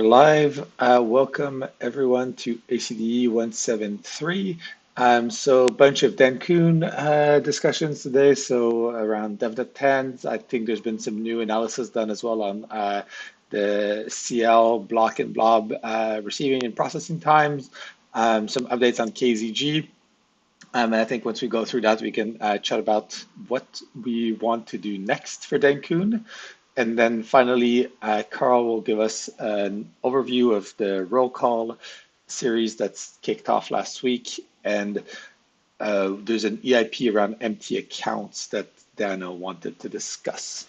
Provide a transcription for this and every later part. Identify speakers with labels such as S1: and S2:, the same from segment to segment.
S1: live. Welcome everyone to ACDE 173. So a bunch of Denkun discussions today. So around Devnet 10, I think there's been some new analysis done as well on the CL block and blob receiving and processing times. Some updates on KZG. And I think once we go through that, we can chat about what we want to do next for Denkun. And then finally, Carl will give us an overview of the roll call series that's kicked off last week. And there's an EIP around empty accounts that Dano wanted to discuss.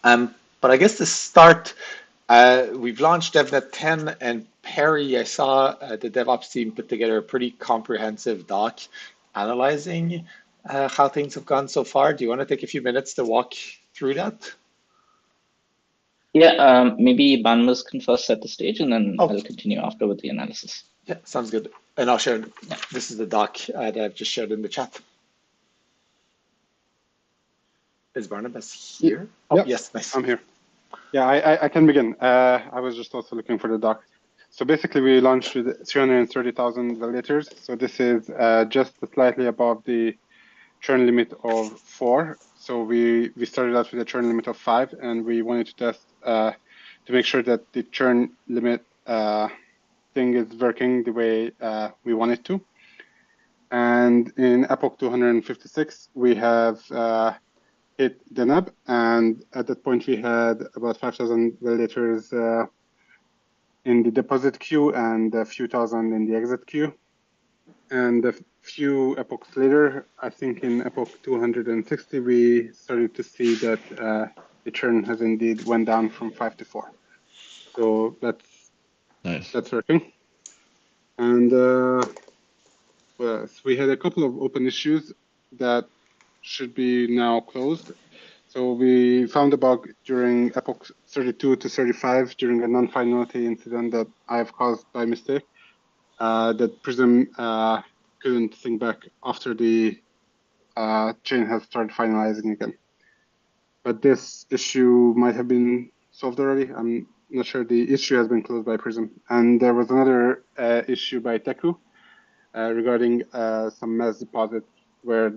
S1: But I guess to start, we've launched DevNet 10, and Perry, I saw the DevOps team put together a pretty comprehensive doc analyzing how things have gone so far. Do you want to take a few minutes to walk through that?
S2: Yeah, maybe Banmus can first set the stage, and then I'll continue after with the analysis.
S1: Yeah, sounds good. And I'll share, this is the doc that I've just shared in the chat. Is Barnabas here? Oh, yes, nice.
S3: I'm here. Yeah, I can begin. I was just also looking for the doc. So basically, we launched with 330,000 validators. So this is just slightly above the churn limit of 4. So we started out with a churn limit of 5, and we wanted to test to make sure that the churn limit thing is working the way we want it to. And in Epoch 256, we have hit the nub, and at that point we had about 5,000 validators in the deposit queue and a few thousand in the exit queue. And a few epochs later, I think in Epoch 260, we started to see that the churn has indeed went down from 5 to 4. So that's nice. That's working. And well, so we had a couple of open issues that should be now closed. So we found a bug during Epoch 32 to 35 during a non-finality incident that I've caused by mistake. That Prism couldn't think back after the chain has started finalizing again. But this issue might have been solved already. I'm not sure. The issue has been closed by Prism. And there was another issue by Teku regarding some mass deposits where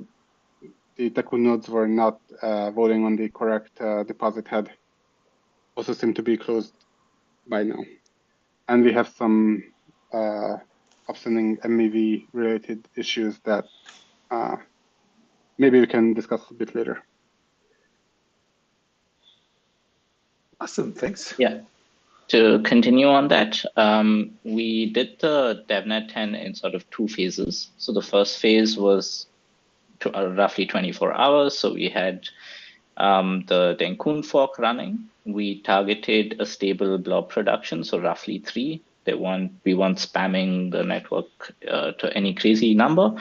S3: the Teku nodes were not voting on the correct deposit head. Also seem to be closed by now. And we have some upstanding MEV related issues that maybe we can discuss a bit later.
S1: Awesome, thanks.
S2: Yeah, to continue on that, we did the DevNet 10 in sort of 2 phases. So the first phase was roughly 24 hours. So we had the Denkun fork running. We targeted a stable blob production, so roughly 3. We weren't spamming the network to any crazy number.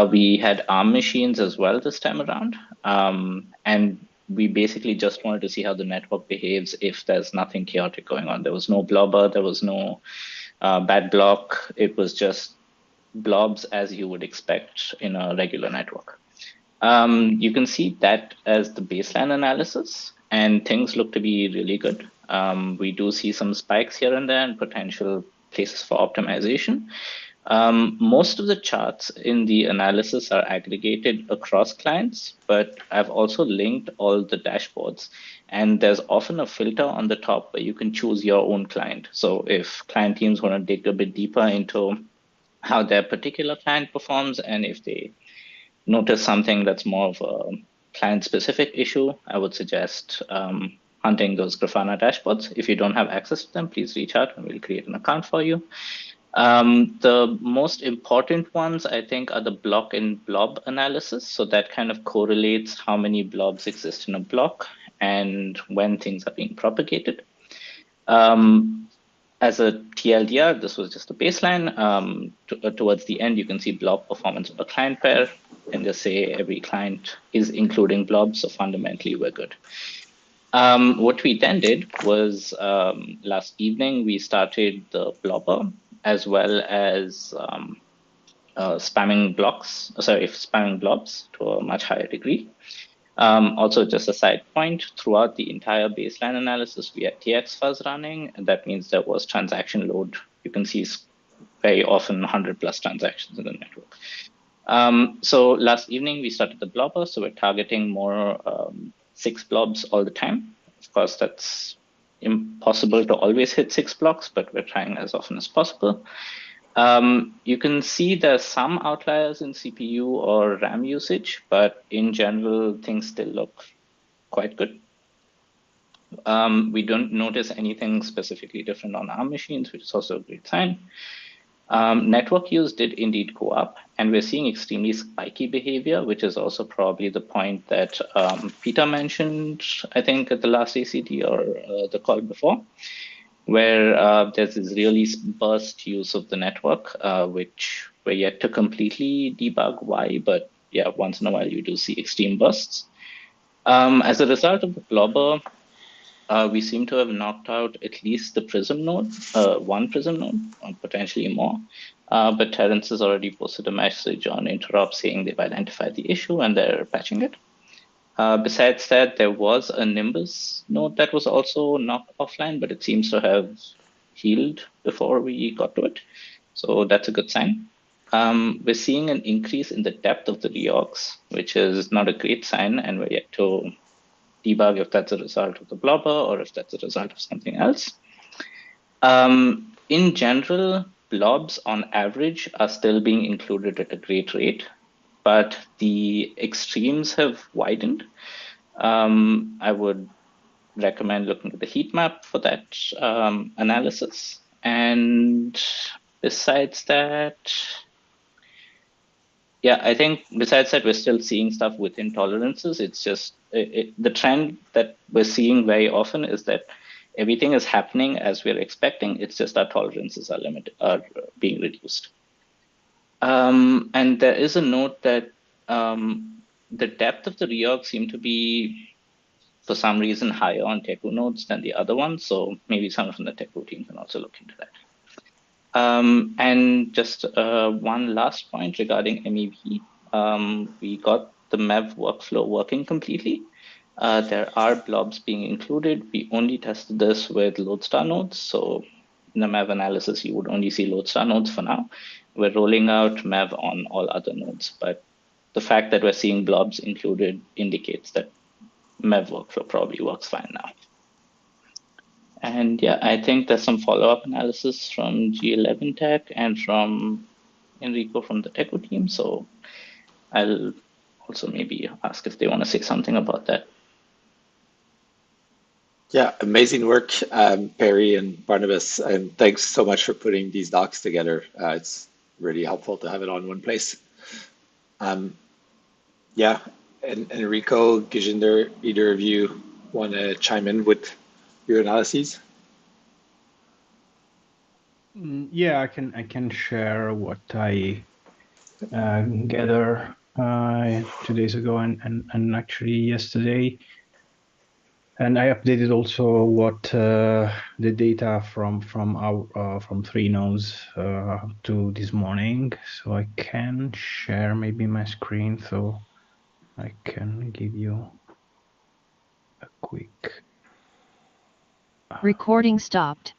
S2: We had ARM machines as well this time around. And we basically just wanted to see how the network behaves if there's nothing chaotic going on. There was no blobber, there was no bad block. It was just blobs as you would expect in a regular network. You can see that as the baseline analysis, and things look to be really good. We do see some spikes here and there and potential places for optimization. Most of the charts in the analysis are aggregated across clients, but I've also linked all the dashboards. And there's often a filter on the top where you can choose your own client. So if client teams want to dig a bit deeper into how their particular client performs, and if they notice something that's more of a client-specific issue, I would suggest hunting those Grafana dashboards. If you don't have access to them, please reach out and we'll create an account for you. The most important ones, I think, are the block and blob analysis. So that kind of correlates how many blobs exist in a block and when things are being propagated. As a TLDR, this was just a baseline. Towards the end, you can see blob performance of a client pair, and just say every client is including blobs, so fundamentally we're good. What we then did was last evening, we started the blobber as well as spamming blobs to a much higher degree. Also, just a side point, throughout the entire baseline analysis, we had TX fuzz running, and that means there was transaction load. You can see very often 100 plus transactions in the network. So last evening, we started the blobber, so we're targeting more 6 blobs all the time. Of course, that's impossible to always hit 6 blocks, but we're trying as often as possible. You can see there's some outliers in CPU or RAM usage, but in general, things still look quite good. We don't notice anything specifically different on our machines, which is also a great sign. Network use did indeed go up, and we're seeing extremely spiky behavior, which is also probably the point that Peter mentioned, I think, at the last ACD or the call before, where there's this really burst use of the network, which we're yet to completely debug why, but yeah, once in a while you do see extreme bursts. As a result of the blobber, we seem to have knocked out at least the Prism node, one Prism node, or potentially more. But Terence has already posted a message on Interop saying they've identified the issue and they're patching it. Besides that, there was a Nimbus node that was also knocked offline, but it seems to have healed before we got to it. So that's a good sign. We're seeing an increase in the depth of the reorgs, which is not a great sign, and we're yet to debug if that's a result of the blobber or if that's a result of something else. In general, blobs on average are still being included at a great rate, but the extremes have widened. I would recommend looking at the heat map for that analysis. And besides that, yeah, I think besides that, we're still seeing stuff within tolerances. It's just the trend that we're seeing very often is that everything is happening as we're expecting. It's just our tolerances are being reduced. And there is a note that the depth of the reorg seem to be, for some reason, higher on Teku nodes than the other ones. So maybe someone from the Teku team can also look into that. And just one last point regarding MEV. We got the MEV workflow working completely. There are blobs being included. We only tested this with Lodestar nodes. So in the MEV analysis, you would only see Lodestar nodes for now. We're rolling out MEV on all other nodes, but the fact that we're seeing blobs included indicates that MEV workflow probably works fine now. And yeah, I think there's some follow-up analysis from G11 Tech and from Enrico from the Teku team. So I'll also maybe ask if they want to say something about that.
S1: Yeah, amazing work, Perry and Barnabas, and thanks so much for putting these docs together. It's really helpful to have it on one place. Yeah, and Enrico, Gijinder, either of you want to chime in with your analyses?
S4: Yeah, I can share what I gathered 2 days ago and actually yesterday. And I updated also what the data from 3 nodes to this morning. So I can share maybe my screen so I can give you a quick.
S5: Recording stopped.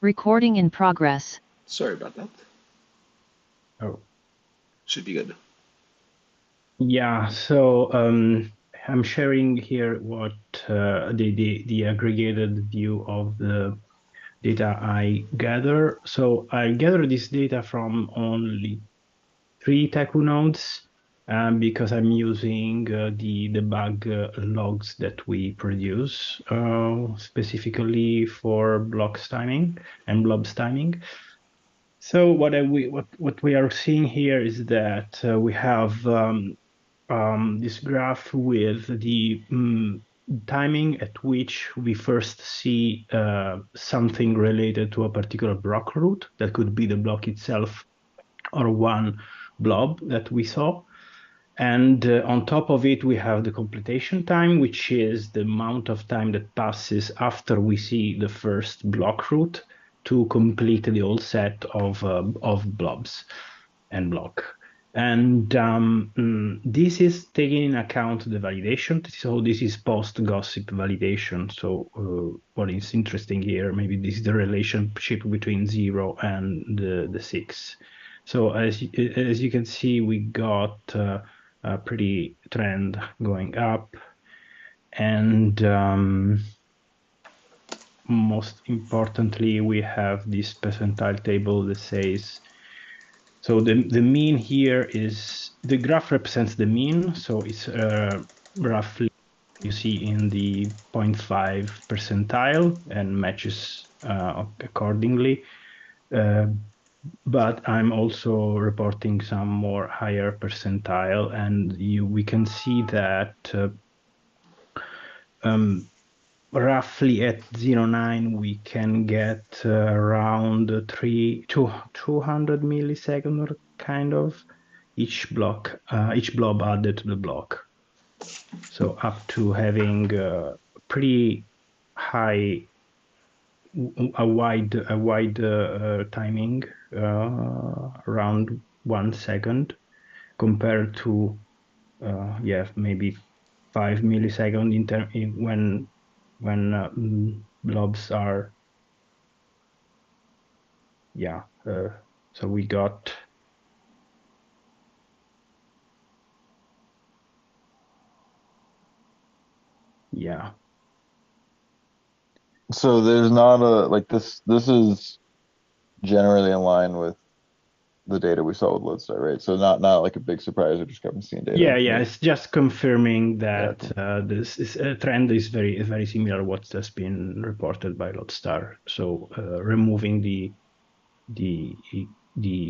S5: Recording in progress.
S1: Sorry about that.
S4: Oh,
S1: should be good.
S4: Yeah, so I'm sharing here what the aggregated view of the data I gather. So I gather this data from only 3 Teku nodes because I'm using the debug logs that we produce specifically for blocks timing and blobs timing. So what we are seeing here is that we have this graph with the timing at which we first see something related to a particular block route. That could be the block itself or one blob that we saw. And on top of it, we have the completion time, which is the amount of time that passes after we see the first block route to complete the whole set of blobs and block. And this is taking in account the validation. So this is post-gossip validation. So what is interesting here, maybe this is the relationship between 0 and the 6. So as you can see, we got a pretty trend going up. And most importantly, we have this percentile table that says, so the mean here is, the graph represents the mean, so it's roughly, you see in the 0.5 percentile and matches accordingly. But I'm also reporting some more higher percentile, and we can see that roughly at 0.9 we can get around 200 millisecond, or kind of, each blob added to the block. So up to having pretty high, a wide timing, around 1 second, compared to maybe 5 milliseconds when blobs are, so we got,
S6: So there's not a, like, this is generally in line with the data we saw with Lodestar, right? So not like a big surprise or discrepancy in data.
S4: Yeah, it's just confirming that this is, trend is very similar to what has been reported by Lodestar. So removing the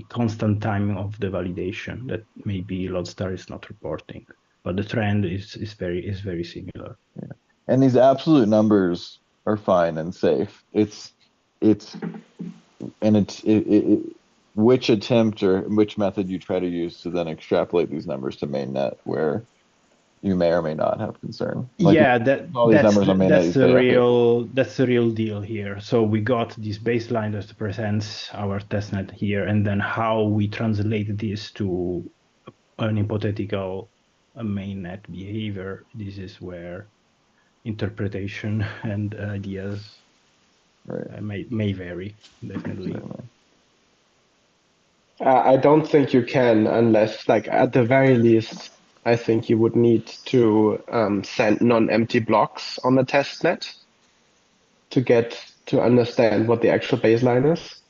S4: constant time of the validation that maybe Lodestar is not reporting, but the trend is very similar.
S6: Yeah. And these absolute numbers are fine and safe. It's which attempt or which method you try to use to then extrapolate these numbers to mainnet, where you may or may not have concern. Like, all these numbers on mainnet,
S4: that's the real deal here. So we got this baseline that represents our testnet here, and then how we translate this to an hypothetical mainnet behavior. This is where interpretation and ideas may vary, definitely.
S7: I don't think you can, unless, like, at the very least, I think you would need to send non-empty blocks on the testnet to understand what the actual baseline is.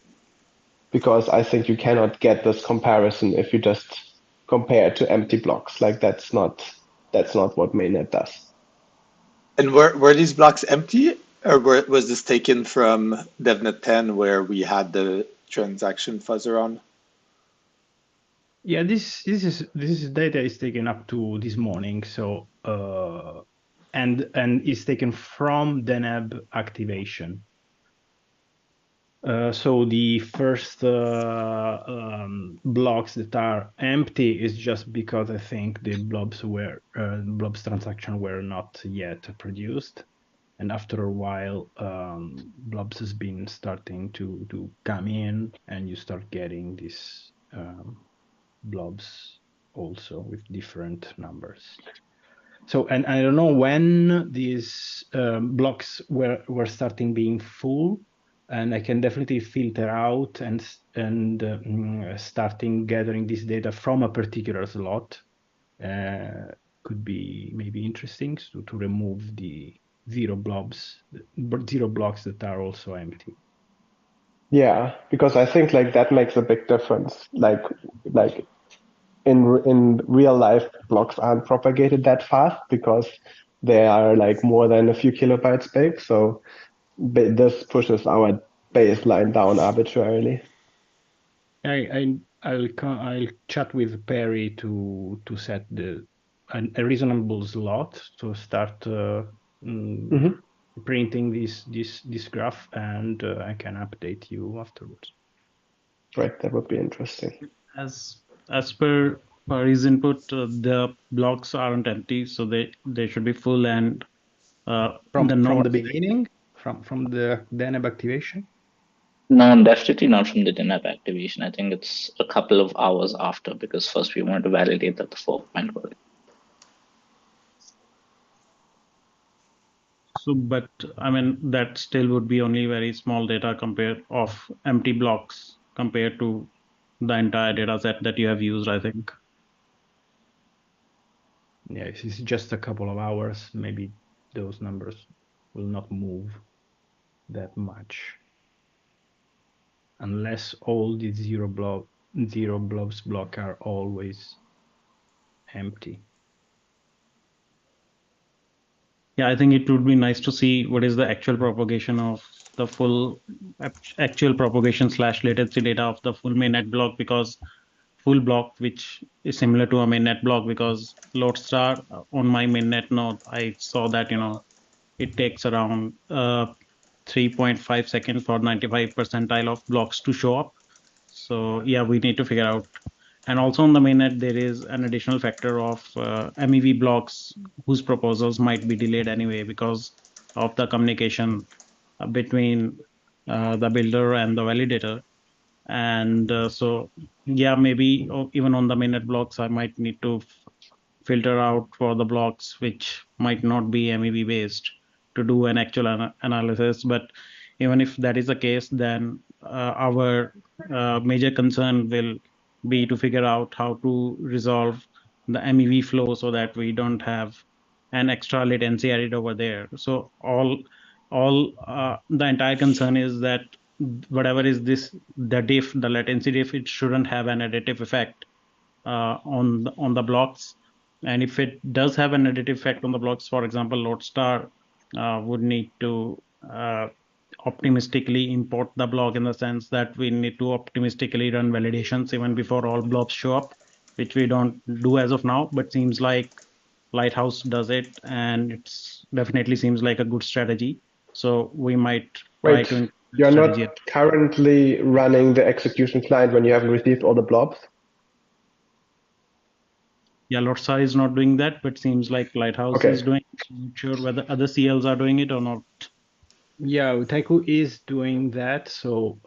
S7: Because I think you cannot get this comparison if you just compare to empty blocks. Like, that's not what mainnet does.
S1: And were these blocks empty, or was this taken from Devnet 10 where we had the transaction fuzzer on?
S4: Yeah, this data is taken up to this morning. So and is taken from Deneb activation. So the first blocks that are empty is just because I think the blobs transaction were not yet produced, and after a while, blobs has been starting to come in, and you start getting these blobs also with different numbers. So, and I don't know when these blocks were starting being full, and I can definitely filter out and starting gathering this data from a particular slot could be maybe interesting to remove the zero blocks that are also empty.
S7: Yeah, because I think, like, that makes a big difference. Like in real life, blocks aren't propagated that fast because they are, like, more than a few kilobytes big. So this pushes our baseline down arbitrarily.
S4: I'll chat with Perry to set a reasonable slot to start printing this graph, and I can update you afterwards.
S7: Right, that would be interesting.
S8: As per his input, the blocks aren't empty, so they should be full, and
S4: from the beginning, from the Deneb activation.
S2: No, definitely not from the DNAP activation. I think it's a couple of hours after, because first we want to validate that the fork went well.
S8: So, but I mean, that still would be only very small data compared of empty blocks compared to the entire data set that you have used, I think.
S4: Yeah, if it's just a couple of hours, maybe those numbers will not move that much. Unless all the zero blobs block are always empty.
S8: Yeah, I think it would be nice to see what is the actual propagation of the full actual propagation / latency data of the full mainnet block, because full block, which is similar to a mainnet block, because Lodestar on my mainnet node, I saw that, it takes around 3.5 seconds for 95 percentile of blocks to show up. So yeah, we need to figure out. And also on the mainnet, there is an additional factor of MEV blocks whose proposals might be delayed anyway because of the communication between the builder and the validator. And so, yeah, maybe even on the mainnet blocks, I might need to filter out for the blocks which might not be MEV based to do an actual analysis. But even if that is the case, then our major concern will be to figure out how to resolve the MEV flow so that we don't have an extra latency added over there. So the entire concern is that whatever is the diff, the latency diff, it shouldn't have an additive effect on the blocks. And if it does have an additive effect on the blocks, for example, Lodestar would need to optimistically import the block, in the sense that we need to optimistically run validations even before all blobs show up, which we don't do as of now, but seems like Lighthouse does it, and it's definitely seems like a good strategy. So we might try
S7: Wait,
S8: to include that
S7: you're
S8: strategy.
S7: not currently running the execution client when you haven't received all the blobs?
S8: Yeah, Lotsa is not doing that, but seems like Lighthouse
S7: Okay.
S8: is doing it. I'm not sure whether other CLs are doing it or not.
S4: Yeah, Utaiku is doing that. So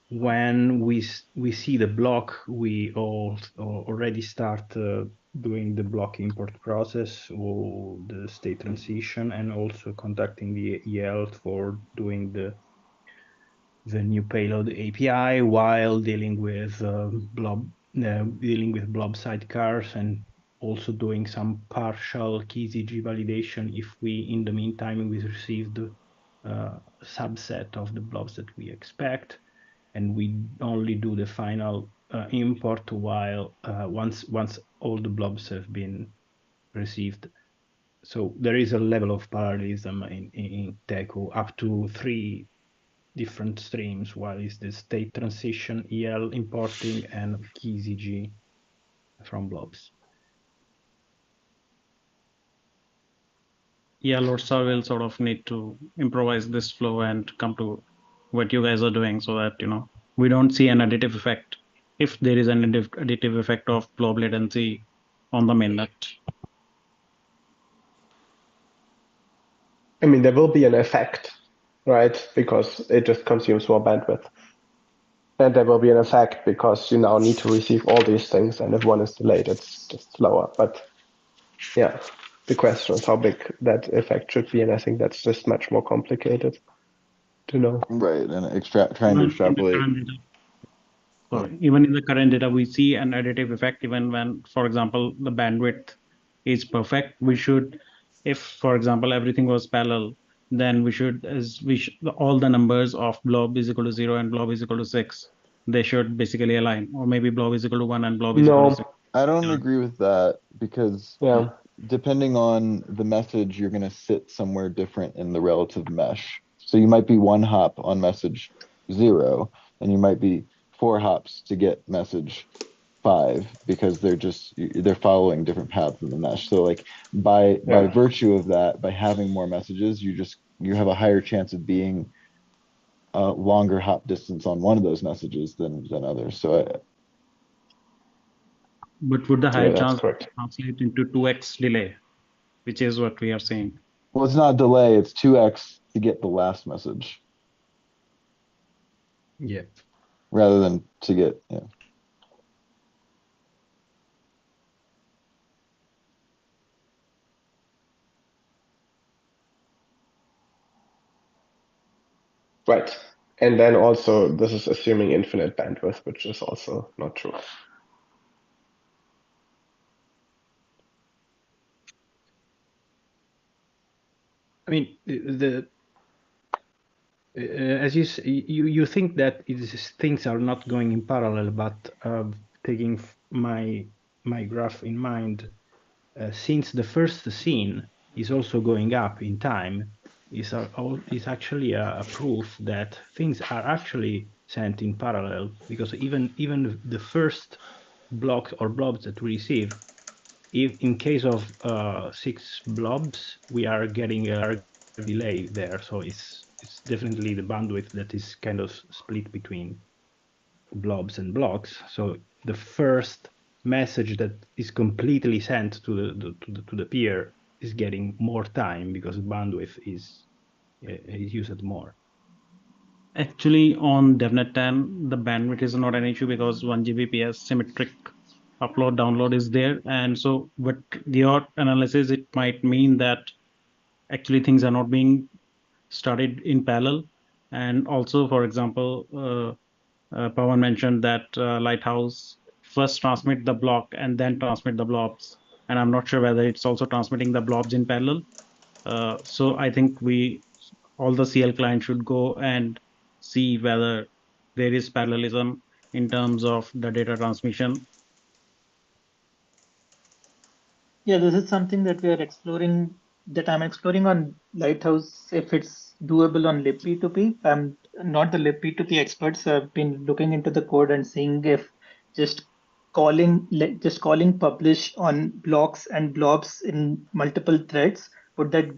S4: when we see the block, we already start doing the block import process or the state transition, and also contacting the EL for doing the new payload API while dealing with blob sidecars, and also doing some partial KZG validation if we, in the meantime, we received a subset of the blobs that we expect, and we only do the final import while once all the blobs have been received. So there is a level of parallelism in Teku up to 3 different streams. One is the state transition EL importing and KZG from blobs.
S8: Yeah, Lotsa will sort of need to improvise this flow and come to what you guys are doing, so that we don't see an additive effect, if there is an additive effect of blob latency on the mainnet.
S7: I mean, there will be an effect, right? Because it just consumes more bandwidth. And there will be an effect because you now need to receive all these things, and if one is delayed, it's just slower. But yeah, the question is how big that effect should be, and I think that's just much more complicated to know.
S6: Right, and trying to
S8: Even in the
S6: extrapolate.
S8: current data, even in the current data, we see an additive effect even when, for example, the bandwidth is perfect. We should, if, for example, everything was parallel, then all the numbers of blob is equal to 0 and blob is equal to 6, they should basically align, or maybe blob is equal to 1 and blob is equal to
S7: No,
S8: 6.
S6: I don't agree with that because
S7: yeah,
S6: depending on the message, you're going to sit somewhere different in the relative mesh. So you might be 1 hop on message 0, and you might be 4 hops to get message 5 because they're following different paths in the mesh. So like by
S7: yeah.
S6: virtue of that, by having more messages, you have a higher chance of being a longer hop distance on one of those messages than others. So
S8: But would the
S7: Yeah,
S8: higher
S7: that's
S8: chance
S7: correct.
S8: translate into 2x delay, which is what we are seeing?
S6: well, it's not delay, it's 2x to get the last message.
S4: Yeah.
S6: rather than to get, yeah.
S7: Right. And then also, this is assuming infinite bandwidth, which is also not true.
S4: I mean, as you think that things are not going in parallel, but taking my graph in mind, since the first scene is also going up in time, is actually a proof that things are actually sent in parallel, because even the first blocks or blobs that we receive, if in case of 6 blobs, we are getting a delay there. So it's definitely the bandwidth that is kind of split between blobs and blocks. So the first message that is completely sent to the peer is getting more time because bandwidth is used more.
S8: Actually, on Devnet 10, the bandwidth is not an issue because 1 Gbps symmetric upload download is there. And so, with your analysis, it might mean that actually things are not being started in parallel. And also, for example, Pawan mentioned that Lighthouse first transmit the block and then transmit the blobs. And I'm not sure whether it's also transmitting the blobs in parallel. So I think all the CL clients should go and see whether there is parallelism in terms of the data transmission.
S9: Yeah, this is something that we are exploring, that I'm exploring on Lighthouse, if it's doable on libp2p. I'm not the libp2p expert, so I've been looking into the code and seeing if just calling publish on blocks and blobs in multiple threads, would that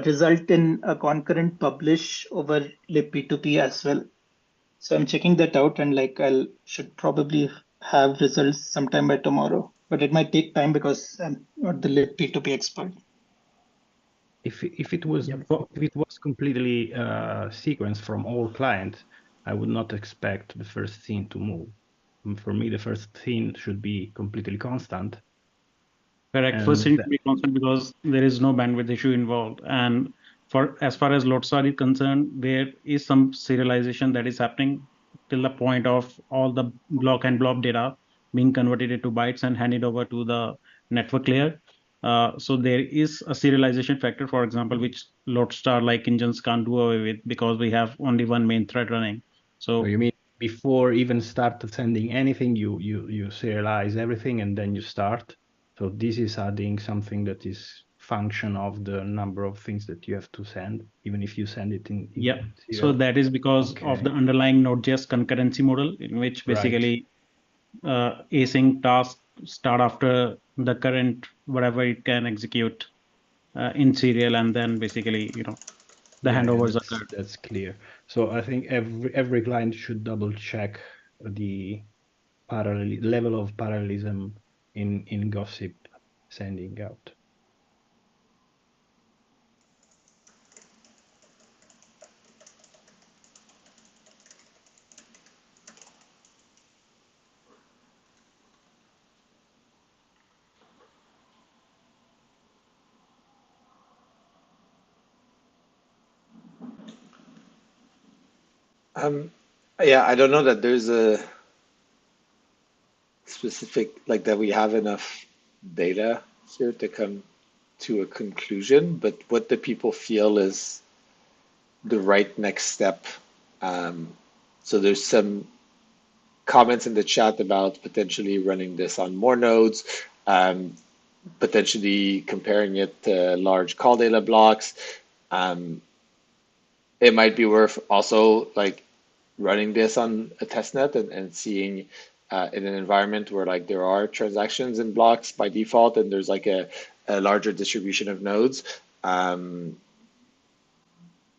S9: result in a concurrent publish over libp2p as well? So I'm checking that out, and I'll should probably have results sometime by tomorrow. But it might take time because I'm not the lit P2P expert.
S4: If it was completely sequenced from all clients, I would not expect the first scene to move. For me, the first scene should be completely constant.
S8: Correct. First thing to be constant because there is no bandwidth issue involved. And as far as Lodestar is concerned, there is some serialization that is happening till the point of all the block and blob data being converted into bytes and handed over to the network layer. So there is a serialization factor, for example, which Lodestar like engines can't do away with because we have only one main thread running. So
S4: you mean before even start sending anything, you serialize everything and then you start? So this is adding something that is function of the number of things that you have to send, even if you send it in
S8: yeah.
S4: serial.
S8: So that is because of the underlying Node.js concurrency model, in which basically async tasks start after the current whatever it can execute in serial, and then basically the handovers occur.
S4: That's clear. So I think every client should double check the level of parallelism in gossip sending out.
S1: Yeah, I don't know that there's a specific, like that we have enough data here to come to a conclusion, but what the people feel is the right next step. So there's some comments in the chat about potentially running this on more nodes, potentially comparing it to large call data blocks. It might be worth also like running this on a testnet and seeing in an environment where like there are transactions in blocks by default and there's like a larger distribution of nodes. Yeah,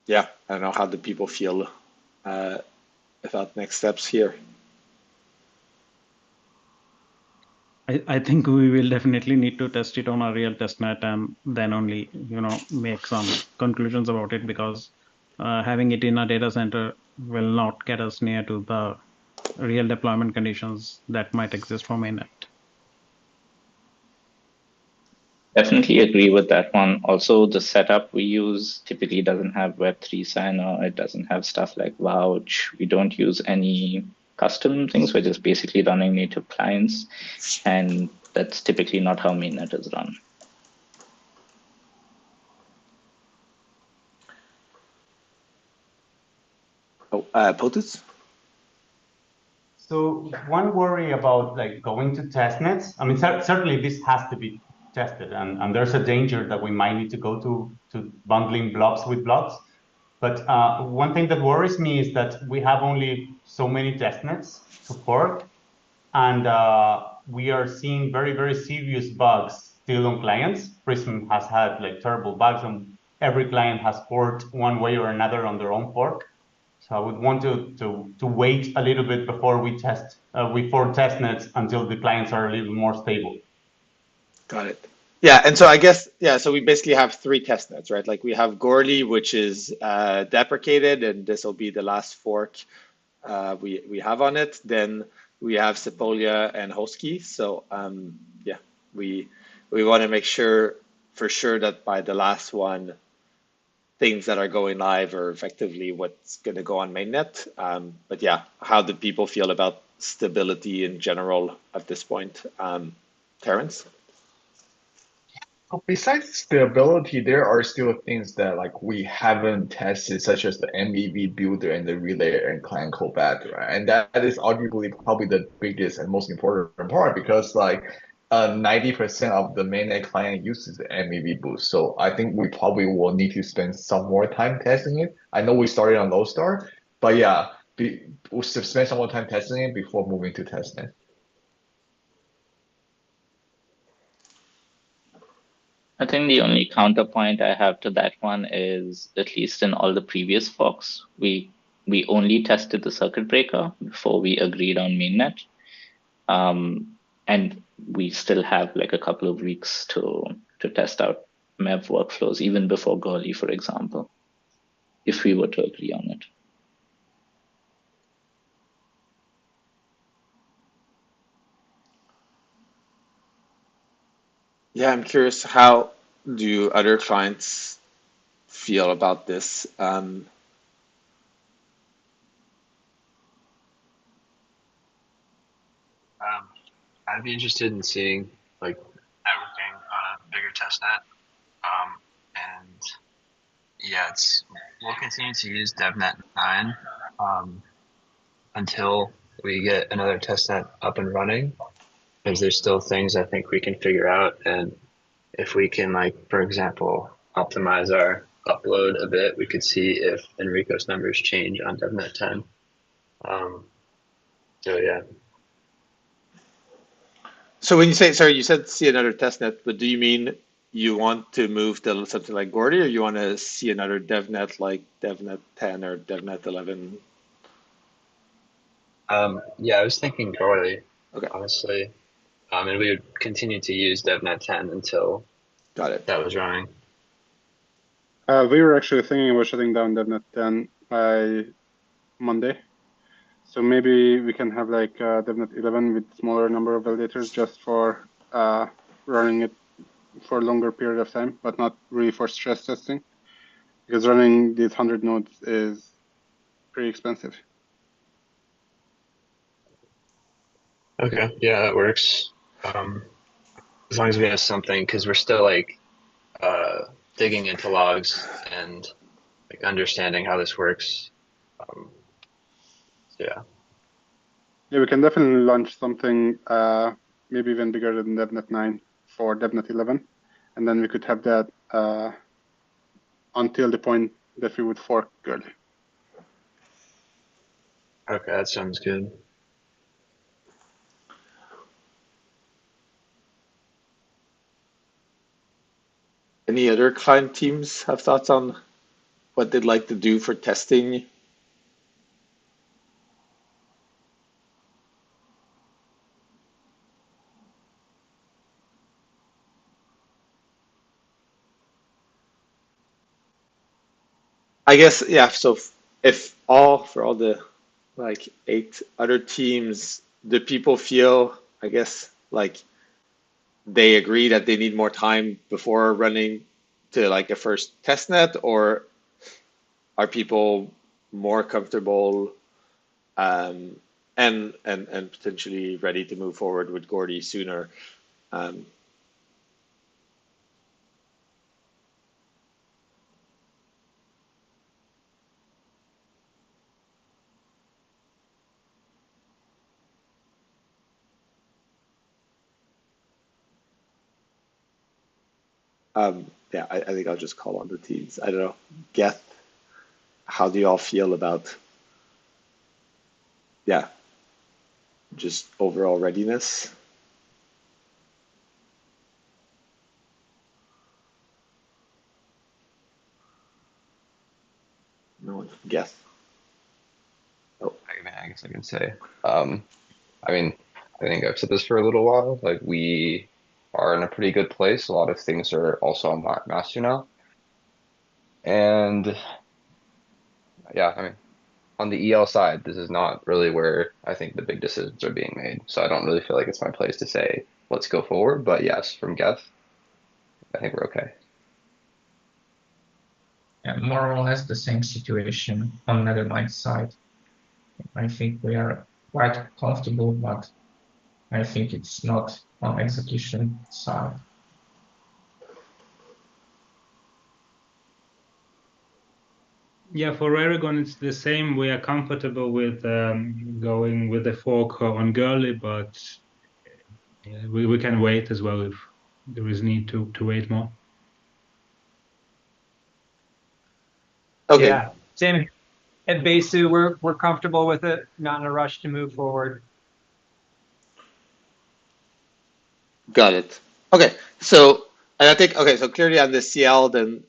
S1: I don't know how the people feel about next steps here.
S8: I think we will definitely need to test it on a real testnet and then only make some conclusions about it, because having it in a data center will not get us near to the real deployment conditions that might exist for mainnet.
S2: Definitely agree with that one. Also, the setup we use typically doesn't have Web3 signer. It doesn't have stuff like vouch. We don't use any custom things. We're just basically running native clients. And that's typically not how mainnet is run.
S1: Oh, POTUS?
S10: So one worry about like going to testnets, I mean, certainly this has to be tested, and there's a danger that we might need to go to bundling blocks with blocks. But one thing that worries me is that we have only so many testnets to fork, and we are seeing very, very serious bugs still on clients. Prism has had like terrible bugs, and every client has forked one way or another on their own fork. So I would want to wait a little bit before we fork testnets until the clients are a little more stable.
S1: Got it. Yeah, and so I guess, yeah, so we basically have three test nets, right? Like we have Goerli, which is deprecated, and this will be the last fork we have on it. Then we have Sepolia and Hosky. So yeah, we want to make sure for sure that by the last one, things that are going live are effectively what's going to go on mainnet. But yeah, how do people feel about stability in general at this point? Terrence?
S11: So besides stability, there are still things that like we haven't tested, such as the MEV builder and the relay and client code bat, right? And that is arguably probably the biggest and most important part because like 90% of the mainnet client uses the MEV boost. So I think we probably will need to spend some more time testing it. I know we started on low start, but yeah, we'll spend some more time testing it before moving to testnet.
S2: I think the only counterpoint I have to that one is, at least in all the previous forks, we only tested the circuit breaker before we agreed on mainnet. And we still have like a couple of weeks to test out MEV workflows, even before Goerli, for example, if we were to agree on it.
S1: Yeah, I'm curious, how do other clients feel about this?
S12: I'd be interested in seeing like networking on a bigger testnet. And yeah, we'll continue to use Devnet 9 until we get another testnet up and running, because there's still things I think we can figure out. And if we can, like, for example, optimize our upload a bit, we could see if Enrico's numbers change on Devnet 10. So yeah.
S1: So when you say, sorry, you said see another testnet, but do you mean you want to move to something like Gordy, or you want to see another DevNet like DevNet 10 or DevNet 11?
S12: Yeah, I was thinking Goerli,
S1: Okay,
S12: honestly. And we would continue to use DevNet 10 until
S1: got it.
S12: that was running.
S3: We were actually thinking about shutting down DevNet 10 by Monday. So maybe we can have like DevNet 11 with smaller number of validators just for running it for a longer period of time, but not really for stress testing, because running these 100 nodes is pretty expensive.
S12: Okay, yeah, that works. As long as we have something, because we're still like digging into logs and like understanding how this works. So yeah.
S3: Yeah, we can definitely launch something maybe even bigger than DevNet 9 for DevNet 11, and then we could have that until the point that we would fork Girl.
S12: Okay, that sounds good.
S1: Any other client teams have thoughts on what they'd like to do for testing? I guess, yeah, so if all, for all the like 8 other teams, the people feel, I guess, like they agree that they need more time before running to like a first test net, or are people more comfortable um, and potentially ready to move forward with Gordy sooner? Um, yeah, I think I'll just call on the teams. I don't know. Geth, how do you all feel about, yeah, just overall readiness? No one. Geth. Oh,
S12: I guess I can say. I mean, I think I've said this for a little while. Like we are in a pretty good place. A lot of things are also on master now, and yeah, I mean, on the EL side, this is not really where I think the big decisions are being made. So I don't really feel like it's my place to say let's go forward. But yes, from Geth, I think we're okay.
S13: Yeah, more or less the same situation on Netherlands side. I think we are quite comfortable, but I think it's not on execution side.
S8: Yeah, for Aragon, it's the same. We are comfortable with going with the fork on Gurley, but we can wait as well if there is need to wait more.
S1: okay.
S14: Yeah, same here. At Besu, we're comfortable with it, not in a rush to move forward.
S1: Got it. Okay, so and I think okay, so clearly on the CL, then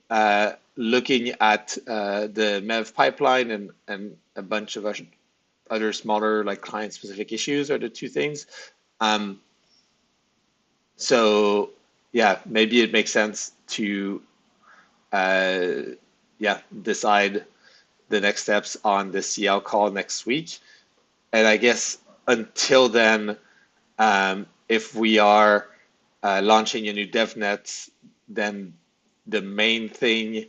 S1: looking at the MEV pipeline and a bunch of other smaller like client specific issues are the two things. Um, so yeah, maybe it makes sense to yeah, decide the next steps on the CL call next week. And I guess until then, if we are launching a new DevNet, then the main thing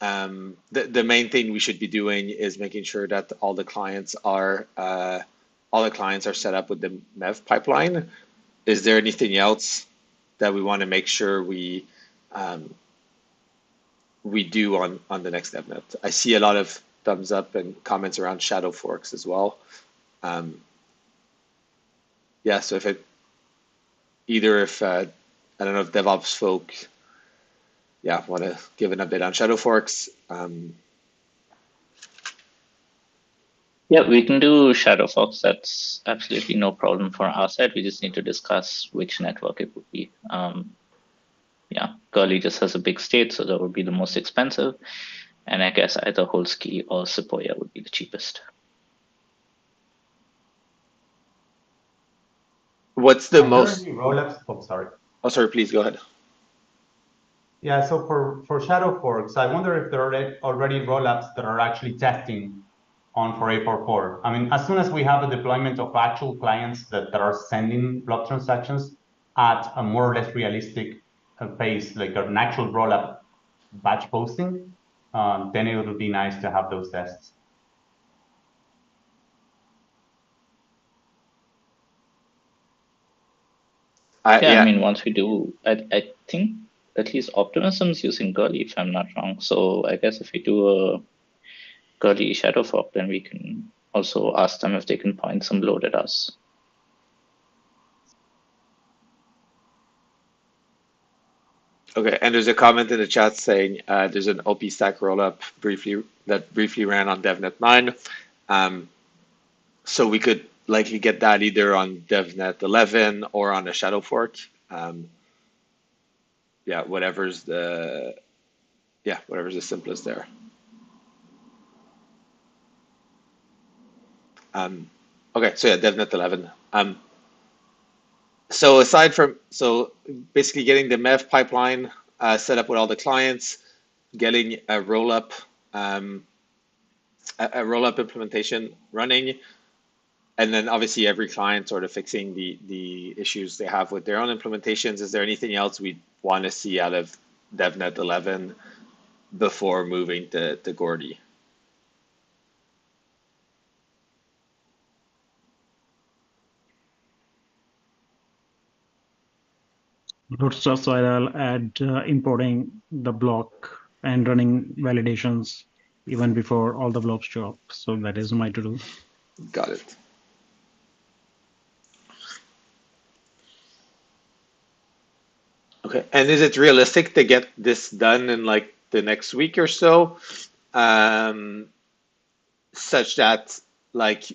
S1: the main thing we should be doing is making sure that all the clients are set up with the MEV pipeline. Is there anything else that we want to make sure we do on the next DevNet? I see a lot of thumbs up and comments around shadow forks as well. Yeah, so if I don't know if DevOps folk, yeah, want to give an update on shadow forks.
S2: Yeah, we can do Shadow Fox. That's absolutely no problem for our side. We just need to discuss which network it would be. Yeah, Curly just has a big state, so that would be the most expensive. And I guess either Holski or Sequoia would be the cheapest.
S1: What's the most?
S10: Rollups? Oh, sorry.
S1: Oh, sorry. Please go ahead.
S10: Yeah, so for Shadow Forks, I wonder if there are already rollups that are actually testing on for A44. I mean, as soon as we have a deployment of actual clients that are sending block transactions at a more or less realistic pace, like an actual rollup batch posting, then it would be nice to have those tests.
S2: Yeah, I mean, once we do, I think at least Optimism's using Gurley, if I'm not wrong. So I guess if we do a Gurley Shadow Fork, then we can also ask them if they can point some load at us.
S1: Okay, and there's a comment in the chat saying there's an OP stack rollup that briefly ran on DevNet 9. So we could likely get that either on DevNet 11 or on a shadow fork. Yeah, whatever's the simplest there. Okay, so yeah, DevNet 11. So basically getting the MEV pipeline set up with all the clients, getting a rollup um, a roll-up implementation running, and then obviously every client sort of fixing the issues they have with their own implementations. Is there anything else we want to see out of DevNet 11 before moving to Gordy?
S8: Good stuff. So I'll add importing the block and running validations even before all the blobs show up. So that is my to-do.
S1: Got it. Okay. And is it realistic to get this done in like the next week or so, such that like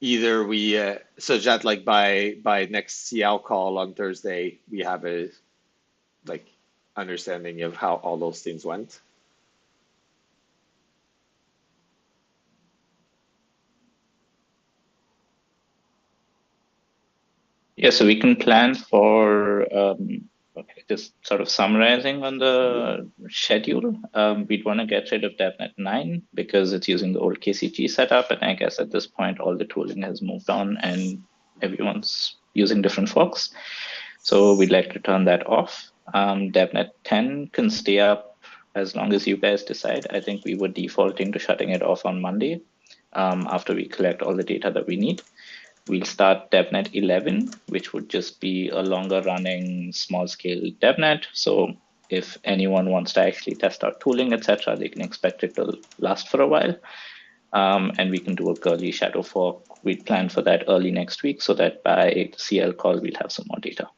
S1: either we such that like by next CL call on Thursday we have a like understanding of how all those things went?
S2: Yeah, so we can plan for, okay, just sort of summarizing on the schedule. We'd want to get rid of DevNet 9 because it's using the old KCG setup. And I guess at this point, all the tooling has moved on and everyone's using different forks. So we'd like to turn that off. DevNet 10 can stay up as long as you guys decide. I think we were defaulting to shutting it off on Monday after we collect all the data that we need. We'll start DevNet 11, which would just be a longer running small scale DevNet. So if anyone wants to actually test out tooling, etc., they can expect it to last for a while. And we can do a curly shadow fork. We'd plan for that early next week so that by the CL call, we'll have some more data.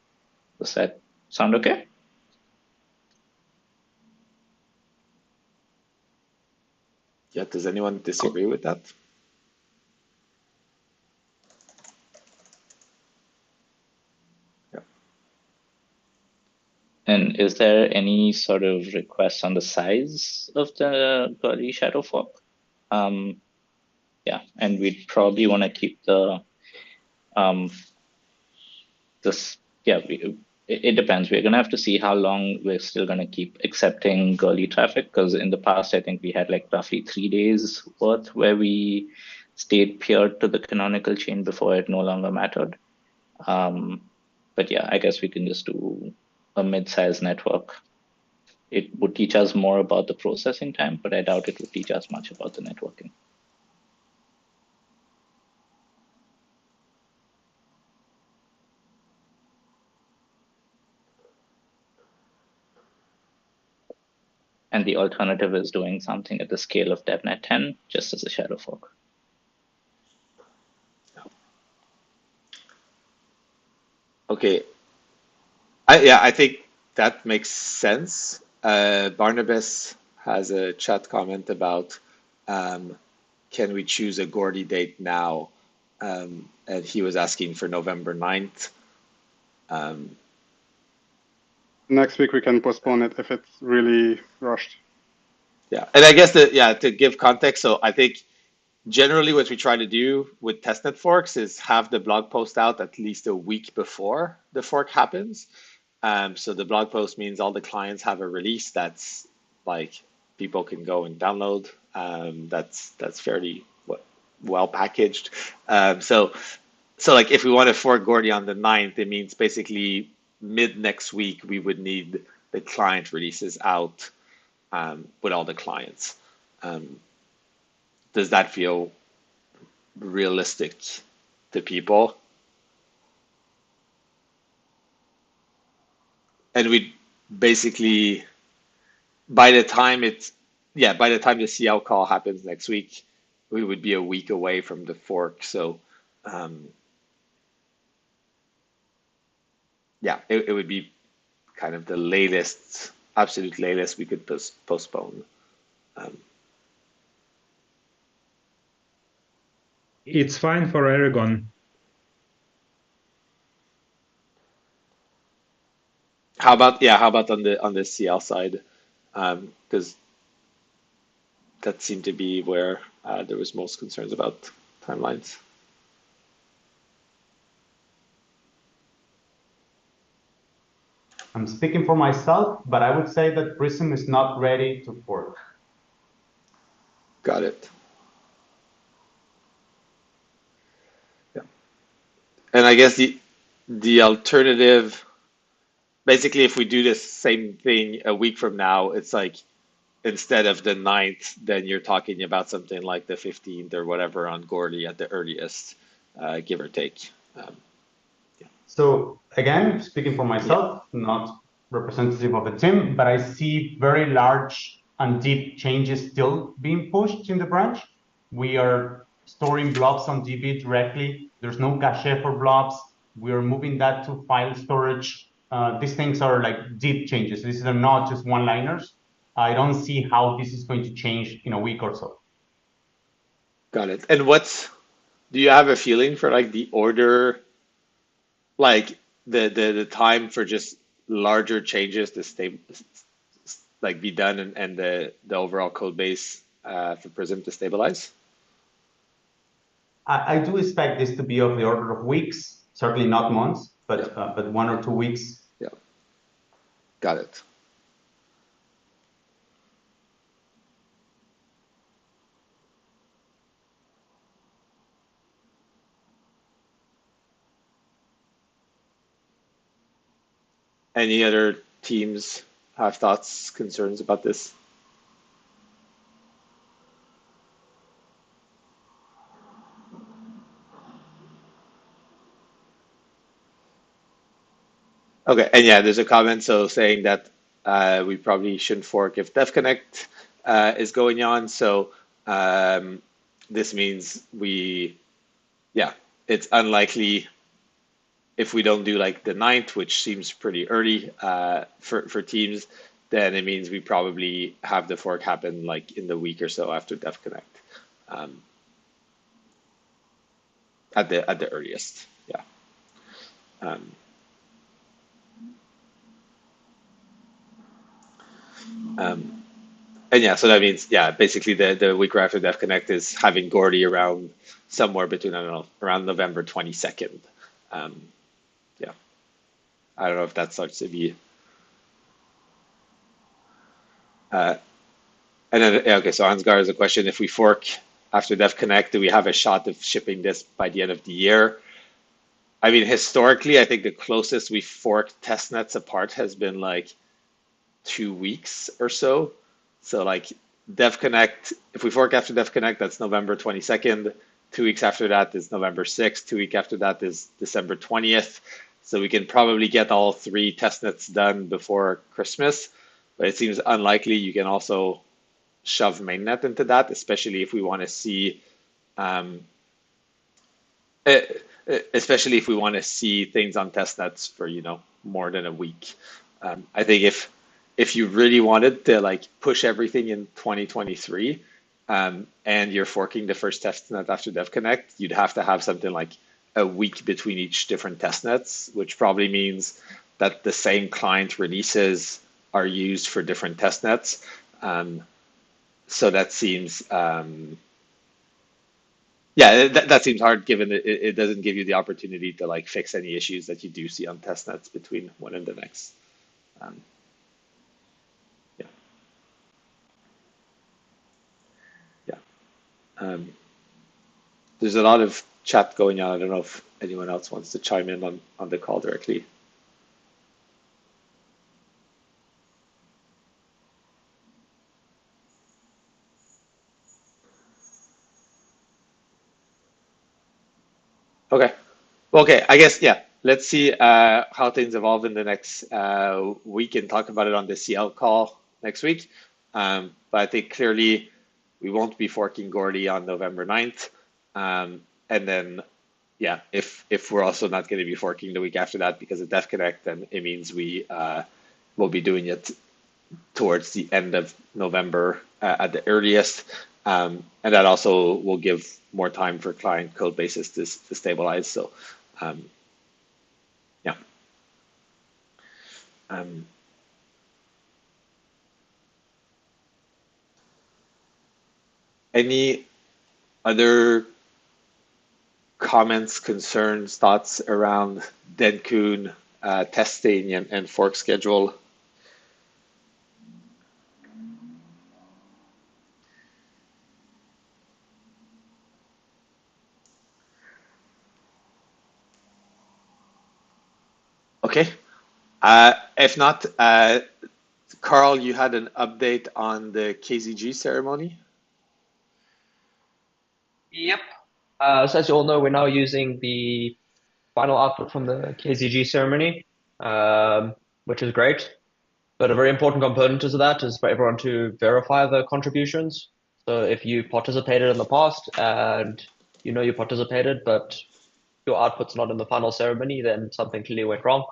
S2: Does that sound okay?
S1: Yeah, does anyone disagree with that?
S2: And is there any sort of request on the size of the curly shadow fork? Yeah, and we'd probably want to keep the it depends. We're gonna have to see how long we're still gonna keep accepting girly traffic, because in the past I think we had like roughly 3 days worth where we stayed peered to the canonical chain before it no longer mattered. But yeah, I guess we can just do a mid-sized network. It would teach us more about the processing time, but I doubt it would teach us much about the networking. And the alternative is doing something at the scale of DevNet 10, just as a shadow fork.
S1: Okay. I think that makes sense. Barnabas has a chat comment about can we choose a Gordy date now? And he was asking for November 9th.
S3: Next week we can postpone it if it's really rushed.
S1: Yeah, and I guess to give context, so I think generally what we try to do with testnet forks is have the blog post out at least a week before the fork happens. So the blog post means all the clients have a release that's like people can go and download. That's fairly well packaged. So like if we want to fork Gordy on the 9th, it means basically mid next week we would need the client releases out with all the clients. Does that feel realistic to people? And we basically by the time the CL call happens next week, we would be a week away from the fork. So it would be kind of the latest, absolute latest we could postpone.
S15: It's fine for Aragon.
S1: How about on the CL side? Because that seemed to be where there was most concerns about timelines.
S10: I'm speaking for myself, but I would say that Prism is not ready to fork.
S1: Got it. Yeah. And I guess the alternative, basically, if we do the same thing a week from now, it's like instead of the 9th, then you're talking about something like the 15th or whatever on Gordy at the earliest, give or take.
S10: So again, speaking for myself, not representative of the team, but I see very large and deep changes still being pushed in the branch. We are storing blobs on DB directly. There's no cache for blobs. We are moving that to file storage. These things are like deep changes. These are not just one-liners. I don't see how this is going to change in a week or so.
S1: Got it. And do you have a feeling for like the order, like the time for just larger changes to stay, like be done and the overall code base for Prism to stabilize?
S10: I do expect this to be of the order of weeks, certainly not months, but 1 or 2 weeks.
S1: Yeah, got it. Any other teams have thoughts, concerns about this? Okay, and yeah, there's a comment so saying that we probably shouldn't fork if DevConnect is going on. So this means yeah, it's unlikely if we don't do like the 9th, which seems pretty early for teams, then it means we probably have the fork happen like in the week or so after DevConnect, at the earliest. Yeah. And yeah, so that means, yeah, basically the week after DevConnect is having Gordy around somewhere between, I don't know, around November 22nd. Yeah, I don't know if that starts to be. And then, yeah, okay, so Ansgar has a question. If we fork after DevConnect, do we have a shot of shipping this by the end of the year? I mean, historically, I think the closest we forked testnets apart has been like 2 weeks or so. So like DevConnect, if we fork after DevConnect, that's November 22nd. 2 weeks after that is November 6th. 2 weeks after that is December 20th. So we can probably get all 3 testnets done before Christmas, but it seems unlikely you can also shove mainnet into that, especially if we want to see, eh, especially if we want to see things on testnets for, more than a week. I think if you really wanted to like push everything in 2023, and you're forking the first testnet after DevConnect, you'd have to have something like a week between each different testnets, which probably means that the same client releases are used for different testnets. So that seems, yeah, that seems hard given that it doesn't give you the opportunity to like fix any issues that you do see on testnets between one and the next. Yeah. Yeah. There's a lot of chat going on. I don't know if anyone else wants to chime in on the call directly. Okay. Okay. I guess, yeah. Let's see how things evolve in the next week and talk about it on the CL call next week. But I think clearly we won't be forking Gordy on November 9th. And then, yeah, if we're also not going to be forking the week after that because of DevConnect, then it means we will be doing it towards the end of November at the earliest. And that also will give more time for client code bases to stabilize. So, yeah. Any other comments, concerns, thoughts around Denkun testing and fork schedule? Okay. If not, Carl, you had an update on the KZG ceremony?
S16: Yep. So as you all know, we're now using the final output from the KZG ceremony, which is great. But a very important component to that is for everyone to verify the contributions. So if you participated in the past and you know you participated, but your output's not in the final ceremony, then something clearly went wrong.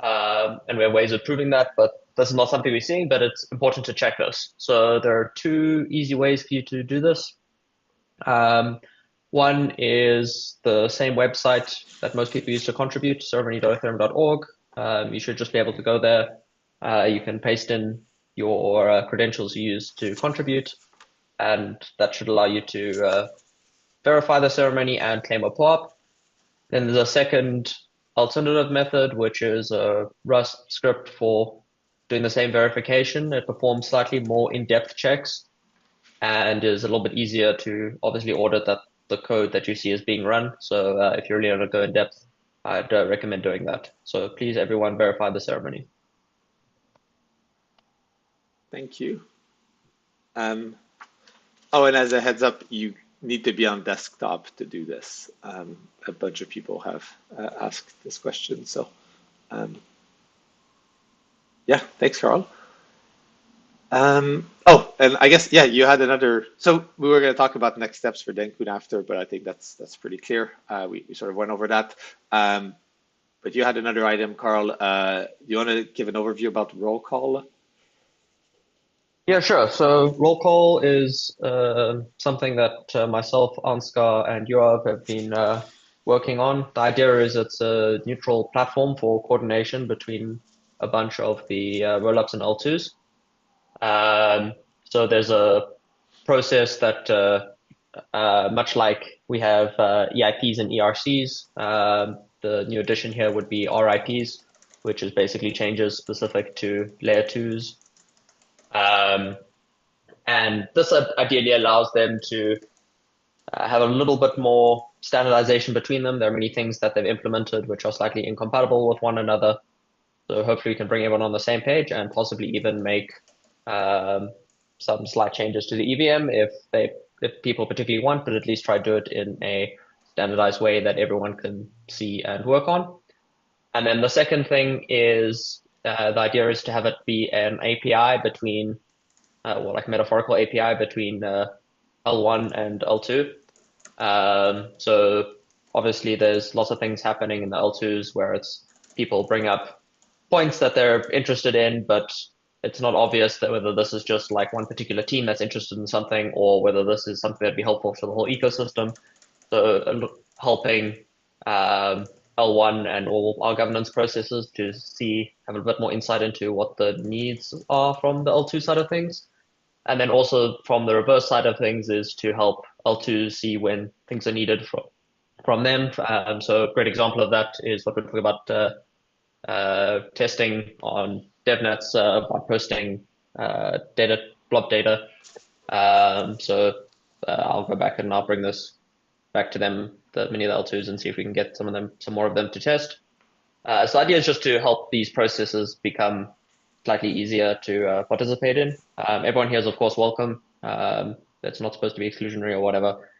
S16: And we have ways of proving that, but this is not something we're seeing, but it's important to check this. So there are two easy ways for you to do this. One is the same website that most people use to contribute, ceremony.ethereum.org. You should just be able to go there. You can paste in your credentials you use to contribute, and that should allow you to verify the ceremony and claim a POAP. Then there's a second alternative method, which is a Rust script for doing the same verification. It performs slightly more in-depth checks and is a little bit easier to obviously audit that the code that you see is being run. So if you really want to go in depth, I'd recommend doing that. So please, everyone, verify the ceremony.
S1: Thank you. Oh, and as a heads up, you need to be on desktop to do this. A bunch of people have asked this question. So yeah, thanks, Carl. Oh, and I guess, yeah, you had another, so we were going to talk about next steps for Denkun after, but I think that's pretty clear. We sort of went over that. But you had another item, Carl. Do you want to give an overview about roll call?
S16: Yeah, sure. So roll call is something that myself, Ansgar, and Yoav have been working on. The idea is it's a neutral platform for coordination between a bunch of the rollups and L2s. So there's a process that, much like we have EIPs and ERCs, the new addition here would be RIPs, which is basically changes specific to layer 2s. And this ideally allows them to have a little bit more standardization between them. There are many things that they've implemented which are slightly incompatible with one another. So hopefully we can bring everyone on the same page and possibly even make some slight changes to the EVM if people particularly want, but at least try to do it in a standardized way that everyone can see and work on. And then the second thing is the idea is to have it be an API between, well, like metaphorical API between L1 and L2. So obviously there's lots of things happening in the L2s where it's people bring up points that they're interested in, but it's not obvious that whether this is just like one particular team that's interested in something or whether this is something that'd be helpful for the whole ecosystem. So helping L1 and all our governance processes to have a bit more insight into what the needs are from the L2 side of things. And then also from the reverse side of things is to help L2 see when things are needed from them. So a great example of that is what we're talking about testing on Devnets by posting blob data. So I'll go back and I'll bring this back to them, many of the L2s, and see if we can get some more of them to test. So the idea is just to help these processes become slightly easier to participate in. Everyone here is of course welcome. It's not supposed to be exclusionary or whatever.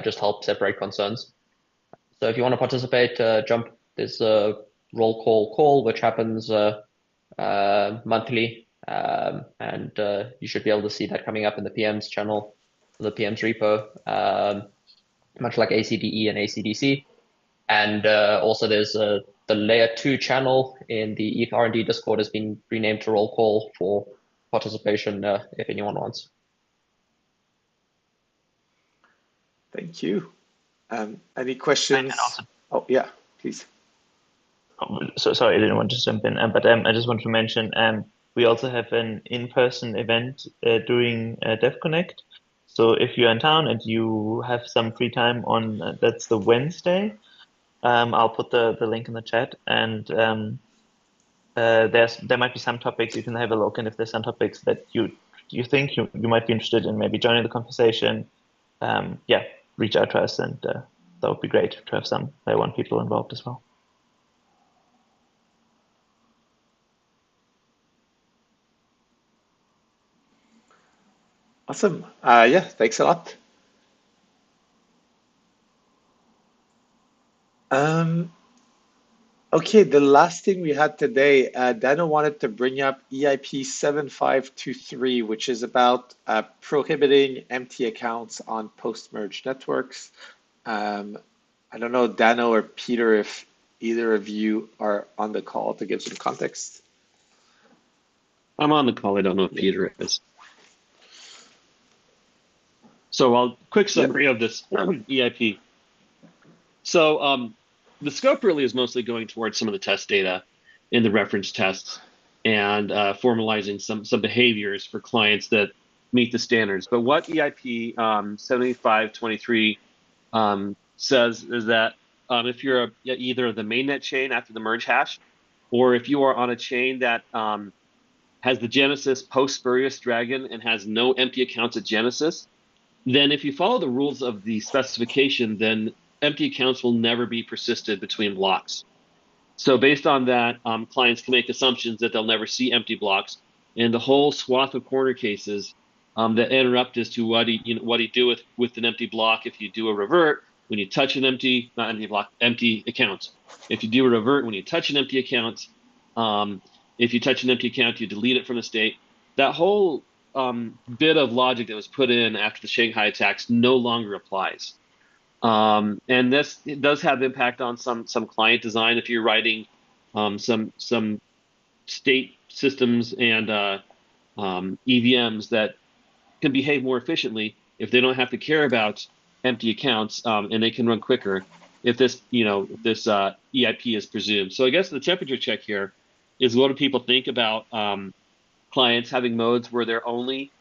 S16: Just help separate concerns. So if you want to participate, jump. There's a roll call which happens monthly, and you should be able to see that coming up in the PM's channel, the PM's repo, much like ACDE and ACDC. And also there's the layer 2 channel in the ETH R&D Discord has been renamed to roll call for participation if anyone wants.
S1: Thank you. Any questions? Oh, yeah, please.
S17: So sorry, I didn't want to jump in, but I just want to mention we also have an in-person event during DevConnect. So if you're in town and you have some free time on, that's the Wednesday. I'll put the link in the chat, and there might be some topics you can have a look, and if there's some topics that you think you might be interested in, maybe joining the conversation, yeah, reach out to us, and that would be great to have some Layer 1 people involved as well.
S1: Awesome. Yeah, thanks a lot. Okay, the last thing we had today, Dana wanted to bring up EIP 7523, which is about prohibiting empty accounts on post-merge networks. I don't know, Dano or Peter, if either of you are on the call to give some context.
S18: I'm on the call. I don't know if Peter is. So quick summary of this EIP. So the scope really is mostly going towards some of the test data in the reference tests and formalizing some behaviors for clients that meet the standards. But what EIP 7523 says is that if you're either the mainnet chain after the merge hash, or if you are on a chain that has the genesis post spurious dragon and has no empty accounts at genesis, then if you follow the rules of the specification, then empty accounts will never be persisted between blocks. So based on that, clients can make assumptions that they'll never see empty blocks, and the whole swath of corner cases that interrupt as to what you do with an empty block if you do a revert when you touch an empty, not empty block, empty account. If you do a revert when you touch an empty account, if you touch an empty account, you delete it from the state. That whole bit of logic that was put in after the Shanghai attacks no longer applies. And it does have impact on some client design if you're writing some state systems and EVMs that can behave more efficiently if they don't have to care about empty accounts and they can run quicker if this EIP is presumed. So I guess the temperature check here is what do people think about clients having modes where they're only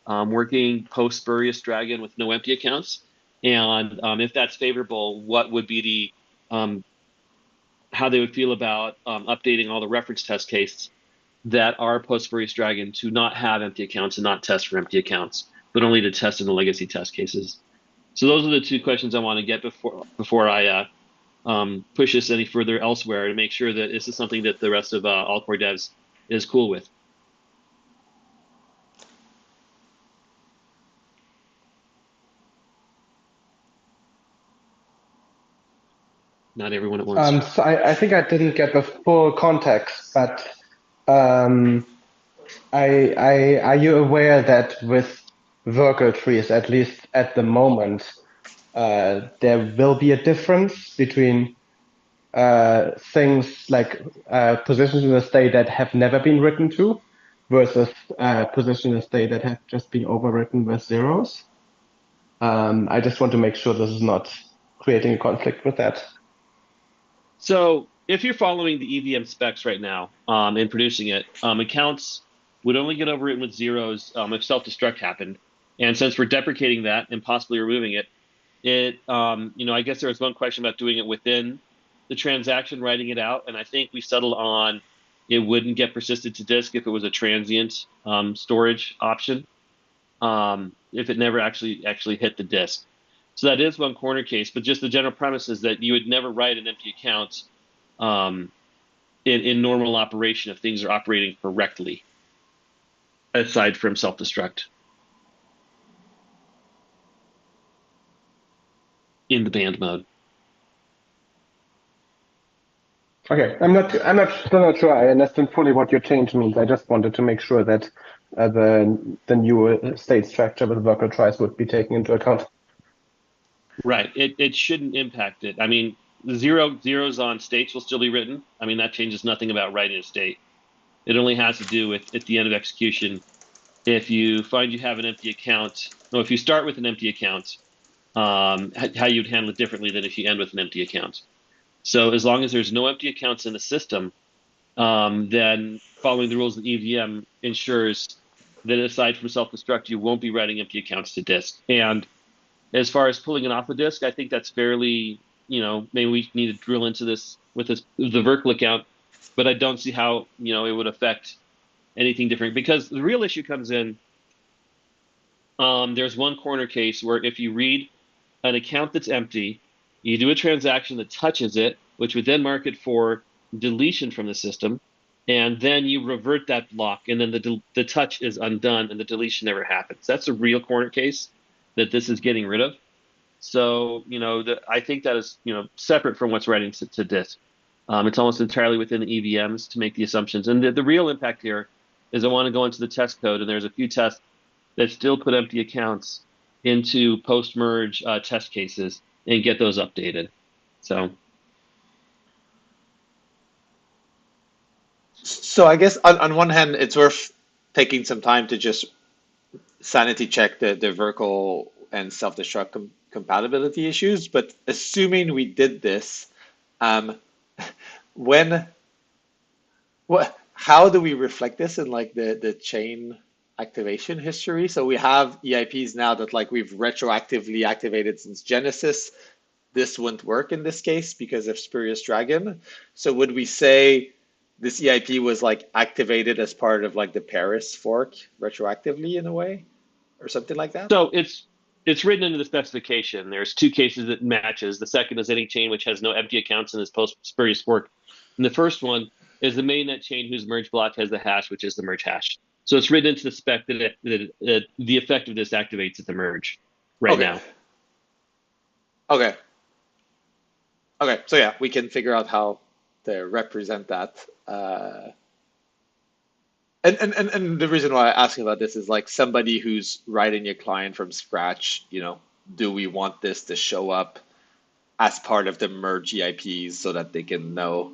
S18: working post spurious dragon with no empty accounts, and if that's favorable, what would be the how they would feel about updating all the reference test cases that are post spurious dragon to not have empty accounts and not test for empty accounts, but only to test in the legacy test cases. So those are the two questions I want to get before I push this any further elsewhere to make sure that this is something that the rest of Allcore devs is cool with. Not everyone at once.
S7: So I think I didn't get the full context, but are you aware that with Virtual trees, at least at the moment, there will be a difference between things like positions in the state that have never been written to versus positions in the state that have just been overwritten with zeros? I just want to make sure this is not creating a conflict with that.
S18: So if you're following the EVM specs right now and producing it, accounts would only get overwritten with zeros if self-destruct happened. And since we're deprecating that and possibly removing it, I guess there was one question about doing it within the transaction, writing it out. And I think we settled on it wouldn't get persisted to disk if it was a transient storage option, if it never actually hit the disk. So that is one corner case, but just the general premise is that you would never write an empty account in normal operation if things are operating correctly, aside from self-destruct in the banned mode.
S7: Okay, still not sure I understand fully what your change means. I just wanted to make sure that the new state structure with worker tries would be taken into account.
S18: Right. It shouldn't impact it. I mean, the zeros on states will still be written. I mean, that changes nothing about writing a state. It only has to do with at the end of execution. If you find you have an empty account, or if you start with an empty account, how you'd handle it differently than if you end with an empty account. So as long as there's no empty accounts in the system, then following the rules of EVM ensures that aside from self-destruct, you won't be writing empty accounts to disk. And as far as pulling it off a disk, I think that's fairly, maybe we need to drill into this with the Verkle account, but I don't see how, it would affect anything different, because the real issue comes in, there's one corner case where if you read an account that's empty, you do a transaction that touches it, which would then mark it for deletion from the system. and then you revert that block, and then the touch is undone and the deletion never happens. That's a real corner case that this is getting rid of. So, I think that is, separate from what's writing to disk. It's almost entirely within the EVMs to make the assumptions. And the real impact here is I want to go into the test code, and there's a few tests that still put empty accounts into post-merge test cases and get those updated.
S1: So I guess on one hand, it's worth taking some time to just sanity check the Verkle and self-destruct compatibility issues. But assuming we did this, how do we reflect this in like the chain activation history? So we have EIPs now that like we've retroactively activated since Genesis. This wouldn't work in this case because of Spurious Dragon. So would we say this EIP was like activated as part of like the Paris fork retroactively in a way, or something like that?
S18: So it's written into the specification. There's two cases that matches. The second is any chain which has no empty accounts in its post spurious fork. And the first one is the mainnet chain whose merge block has the hash, which is the merge hash. So it's written into the spec that the effect of this activates at the merge now.
S1: Okay. So yeah, we can figure out how to represent that. And the reason why I ask about this is like somebody who's writing a client from scratch, do we want this to show up as part of the merge EIPs so that they can know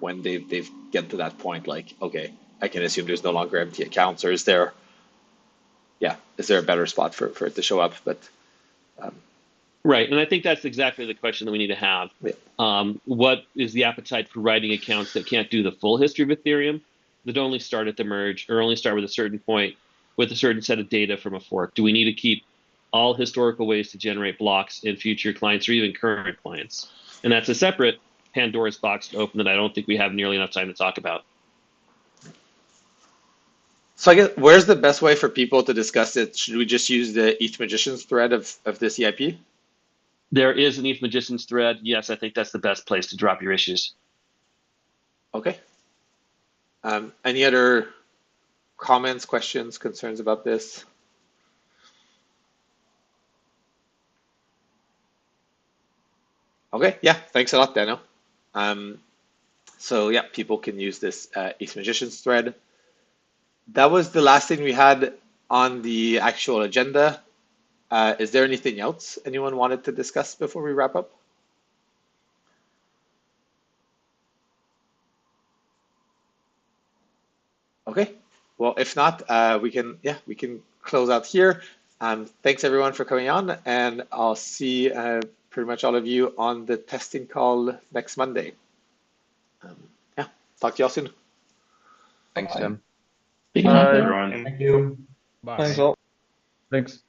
S1: when they've get to that point, like, okay, I can assume there's no longer empty accounts, or is there a better spot for it to show up? But
S18: right, and I think that's exactly the question that we need to have.
S1: Yeah.
S18: What is the appetite for writing accounts that can't do the full history of Ethereum, that only start at the merge or only start with a certain point with a certain set of data from a fork? Do we need to keep all historical ways to generate blocks in future clients or even current clients? And that's a separate Pandora's box to open that I don't think we have nearly enough time to talk about.
S1: So I guess where's the best way for people to discuss it? Should we just use the ETH Magicians thread of this EIP?
S18: There is an ETH Magicians thread. Yes, I think that's the best place to drop your issues.
S1: Okay. Any other comments, questions, concerns about this? Okay, yeah, thanks a lot, Dano. So yeah, people can use this ETH Magicians thread. That was the last thing we had on the actual agenda. Is there anything else anyone wanted to discuss before we wrap up? Okay, well, if not, we can close out here. Thanks everyone for coming on, and I'll see pretty much all of you on the testing call next Monday. Yeah, talk to y'all soon.
S16: Thanks, Tim.
S17: Bye,
S16: Bye.
S17: everyone.
S11: Thank you.
S4: Bye.
S16: Thanks all.
S8: Thanks.